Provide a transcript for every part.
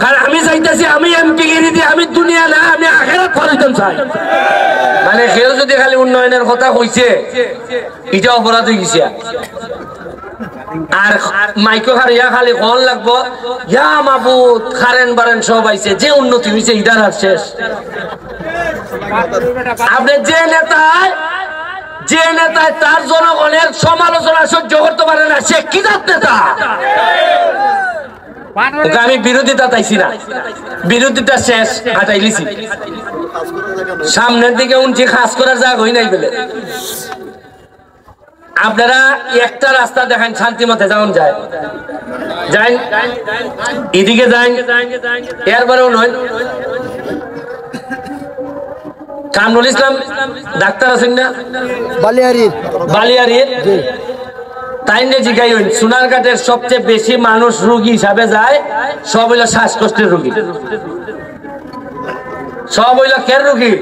কারণ আমি চাইতেছি আমি এমপি গিরি দিয়ে আমি দুনিয়া না আমি আখেরাত ফলাইতাম চাই। মানে কেউ যদি খালি উন্নয়নের কথা কইছে এটা অপরাধ হয়ে গেছে। আর মাইকো হারিয়া খালি কল লাগবো ইয়া মাবুদ খারেন বারেন সব আইছে, যে উন্নতি হয়েছে ইদার আর শেষ। আপনি যে নেতায় তার জনগণের সমালোচনা সহ্য করতে পারে না, সে কি নেতা? আমি বিরোধিতা চাইছি না, বিরোধিতা শেষ হাঁটাইলিছি। সামনের দিকে উনছি খাস করার জায়গা হই নাই বলে আপনারা একটা রাস্তা দেখেন শান্তি মতে যেমন যায় যাই এদিকে যাই এরপরেও নয়। কামরুল ইসলাম ডাক্তার আছেন না বালিয়ারি তাই নিয়ে জিজ্ঞাই হইন সোনারঘাটের সবচেয়ে বেশি মানুষ রোগী হিসাবে যায় সব হইল শ্বাসকষ্টের রোগী, সব হইল কের রোগী?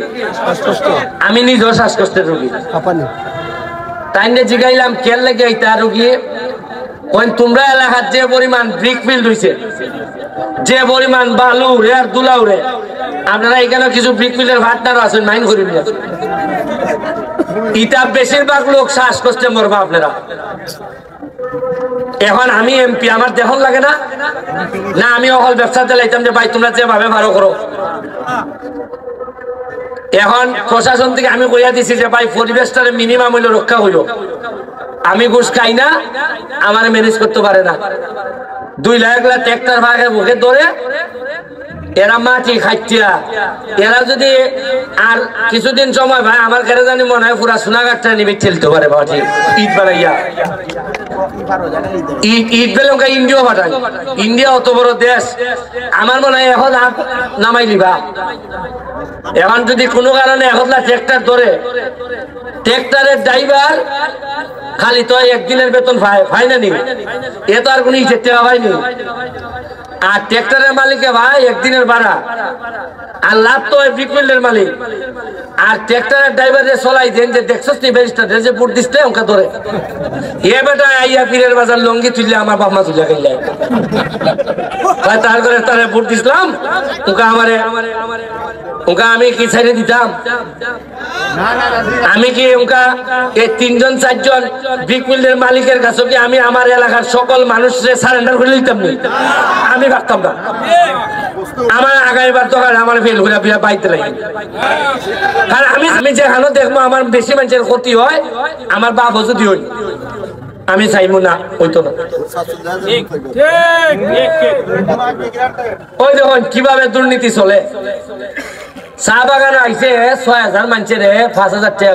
আমি নিজেও শ্বাসকষ্টের রোগী। তাই নিয়ে জিজ্ঞাইলাম কের লেগে এইটা রোগী? তোমরা এলাকার যে পরিমাণ ব্রিক ফিল্ড হয়েছে, যে পরিমাণ বালু রেয়ার দুলাউ রে, আপনারা এখানে কিছু ব্রিক ফিল্ডের ভাটনারও আছেন, মাইন্ড করি ইটা বেশিরভাগ লোক শ্বাসকষ্টে মরবা আপনারা। এখন আমি এমপি, আমার দেখুন লাগে না না আমি অকল ব্যবসা চালাইতাম যে ভাই তোমরা যেভাবে ভালো করো। এখন প্রশাসন থেকে আমি কইয়া দিছি যে ভাই পরিবেশটারে মিনিমাম হইল রক্ষা হইল, আমি ঘুষ খাই না, আমার ম্যানেজ করতে পারে না। 2 লাখ ট্রাক্টর ভাগে বুকে ধরে এরা মাটি খাইতিয়া, এরা যদি আর কিছুদিন সময় ভাই আমার কাছে জানি মনে হয় পুরা সোনাঘাটটা নিবে ঠেলতে পারে মাটি ঈদ বানাইয়া। ঈদ বেলঙ্কা ইন্ডিয়া পাঠায়, ইন্ডিয়া অত বড় দেশ, আমার মনে হয় এখন নামাই লিবা। এখন যদি কোনো কারণে এখন ট্রাক্টর ধরে, ট্রাক্টরের ড্রাইভার খালি তো একদিনের বেতন পায় না নি, এ তো আর কোনো ইজ্জত টাকা পায়নি। আর ট্রাক্টরের মালিকে ভাই একদিনের ভাড়া, আর লাভ তো ব্রিকফিল্ডের মালিক। আর ট্রাক্টরের ড্রাইভার যে চলাই দেন যে দেখছস নি ব্যারিস্টার যে বুট দিচ্ছে ওকে ধরে এ বেটা আইয়া পীরের বাজার লঙ্গি তুললে আমার বাপ মা তুলে খাইলে তার করে তারে বুট দিছিলাম ওকে আমারে ওকে আমি কি ছেড়ে দিতাম? আমি কি ওকা এই 3জন 4জন ব্রিকফিল্ডের মালিকের কাছে কি আমি আমার এলাকার সকল মানুষকে সারেন্ডার করে দিতাম না? আমি ভাবতাম না। আমার আগামীবার তো আমার ফেল করে বাইতে লাগে, কারণ আমি যেখানে দেখবো আমার বেশি মানুষের ক্ষতি হয়, আমার বাপ যদি হই আমি চাইবো না, হইতো না। ওই দেখুন কিভাবে দুর্নীতি চলে। চা বাগানে আইসে 6000 মানুষের 5000 টাকা